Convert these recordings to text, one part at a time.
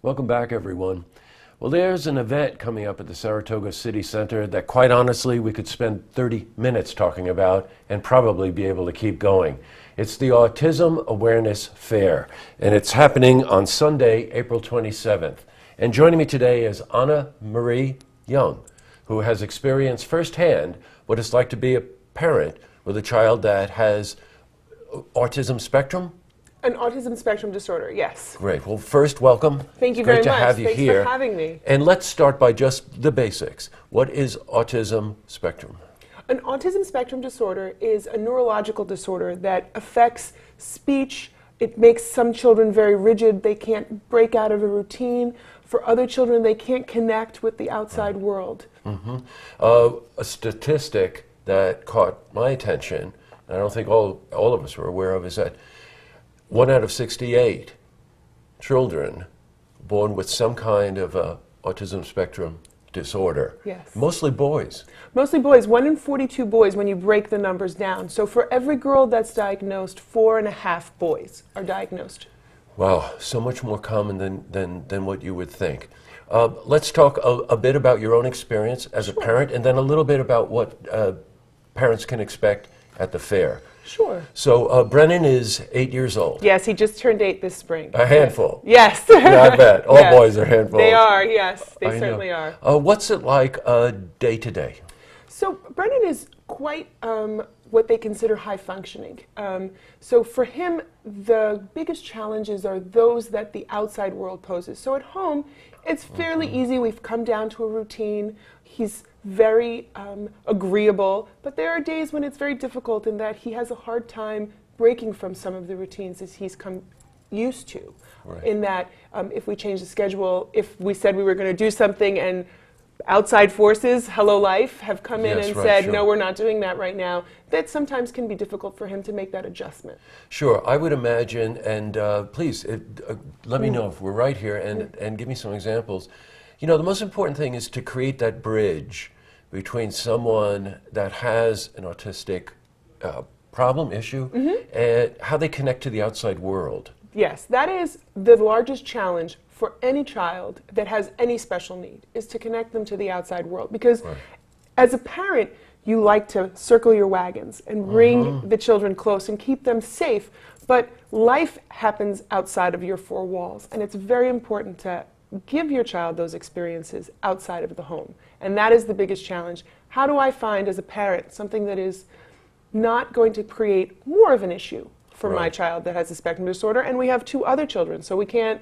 Welcome back, everyone. Well, there's an event coming up at the Saratoga City Center that, quite honestly, we could spend 30 minutes talking about and probably be able to keep going. It's the Autism Awareness Fair, and it's happening on Sunday, April 27th. And joining me today is Anna Marie Young, who has experienced firsthand what it's like to be a parent with a child that has autism spectrum. An autism spectrum disorder, yes. Great. Well, first, welcome. Thank you very much. Great to have you here. Thanks for having me. And let's start by just the basics. What is autism spectrum? An autism spectrum disorder is a neurological disorder that affects speech. It makes some children very rigid. They can't break out of a routine. For other children, they can't connect with the outside world. Mm-hmm. A statistic that caught my attention, and I don't think all of us were aware of, is that 1 out of 68 children born with some kind of autism spectrum disorder. Yes. Mostly boys. Mostly boys. 1 in 42 boys when you break the numbers down. So for every girl that's diagnosed, 4.5 boys are diagnosed. Wow, so much more common than what you would think. Let's talk a bit about your own experience as a parent, and then a little bit about what parents can expect at the fair. Sure. So Brennan is 8 years old. Yes, he just turned 8 this spring. A handful. Yes. Yeah, I bet. All Yes. boys are handfuls. They are, yes. They I certainly know. are. What's it like day to day? So Brennan is quite what they consider high functioning. So for him, the biggest challenges are those that the outside world poses. So at home, it's fairly easy. We've come down to a routine. He's very agreeable, but there are days when it's very difficult in that he has a hard time breaking from some of the routines as he's come used to. Right. In that if we change the schedule, if we said we were going to do something and outside forces, hello life, have come in and said, no, we're not doing that right now, that sometimes can be difficult for him to make that adjustment. Sure, I would imagine, and please let me know if we're right here and give me some examples. You know, the most important thing is to create that bridge between someone that has an autistic problem, issue, and how they connect to the outside world. Yes, that is the largest challenge for any child that has any special need, is to connect them to the outside world. Because as a parent, you like to circle your wagons and bring the children close and keep them safe, but life happens outside of your four walls, and it's very important to give your child those experiences outside of the home. And that is the biggest challenge. How do I find, as a parent, something that is not going to create more of an issue for my child that has a spectrum disorder? And we have 2 other children, so we can't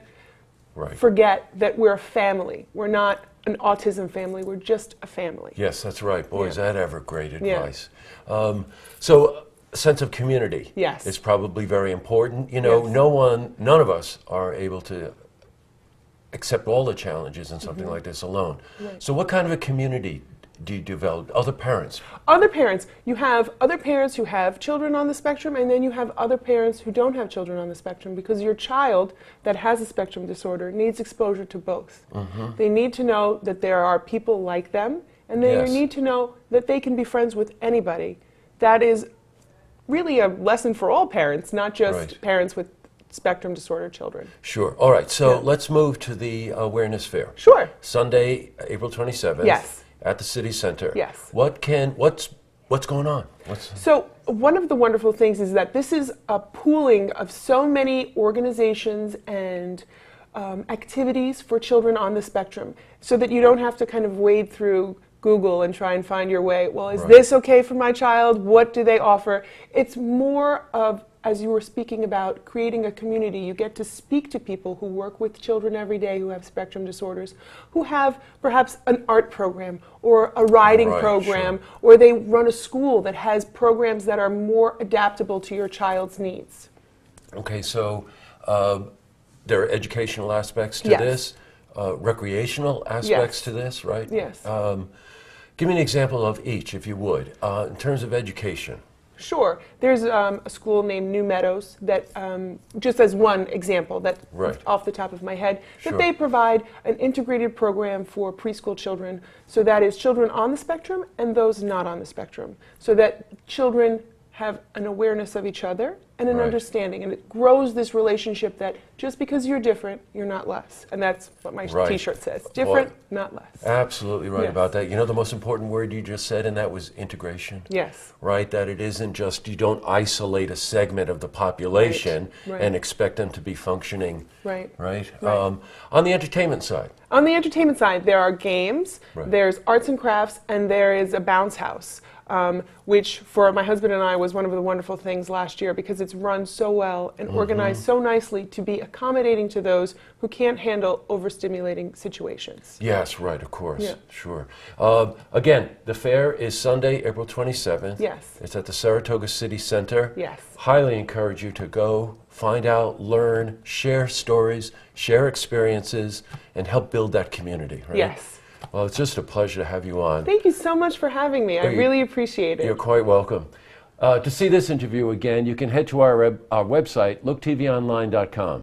forget that we're a family. We're not an autism family, we're just a family. Yes, that's right. Boy, is that ever great advice. So a sense of community is probably very important. You know, none of us are able to accept all the challenges in something like this alone. So what kind of a community do you develop? Other parents? Other parents. You have other parents who have children on the spectrum, and then you have other parents who don't have children on the spectrum, because your child that has a spectrum disorder needs exposure to both. They need to know that there are people like them, and they need to know that they can be friends with anybody. That is really a lesson for all parents, not just parents with spectrum disorder children. Sure. All right. So let's move to the awareness fair. Sure. Sunday, April 27th. Yes. At the City Center. Yes. What's going on? So one of the wonderful things is that this is a pooling of so many organizations and activities for children on the spectrum, so that you don't have to kind of wade through Google and try and find your way. Well, is this okay for my child? What do they offer? It's more of, as you were speaking about, creating a community. You get to speak to people who work with children every day who have spectrum disorders, who have perhaps an art program or a riding program, or they run a school that has programs that are more adaptable to your child's needs. Okay, so there are educational aspects to this, recreational aspects to this, right? Yes. Give me an example of each, if you would, in terms of education. Sure. There's a school named New Meadows that, just as one example, that off the top of my head, that they provide an integrated program for preschool children. So that is children on the spectrum and those not on the spectrum. So that children have an awareness of each other and an Right. understanding. And it grows this relationship that just because you're different, you're not less. And that's what my Right. t-shirt says. Different, Well, not less. Absolutely right Yes. about that. You know the most important word you just said, and that was integration. Yes. Right, that it isn't just, you don't isolate a segment of the population Right. and expect them to be functioning. Right. Right. Right. On the entertainment side. On the entertainment side, there are games, Right. there's arts and crafts, and there is a bounce house, which for my husband and I was one of the wonderful things last year because it's run so well and organized so nicely to be accommodating to those who can't handle overstimulating situations. Yes, right, of course. Yeah. Sure. Again, the fair is Sunday, April 27th. Yes. It's at the Saratoga City Center. Yes. Highly encourage you to go, find out, learn, share stories, share experiences, and help build that community, right? Yes. Well, it's just a pleasure to have you on. Thank you so much for having me. I really appreciate it. You're quite welcome. To see this interview again, you can head to our website, looktvonline.com.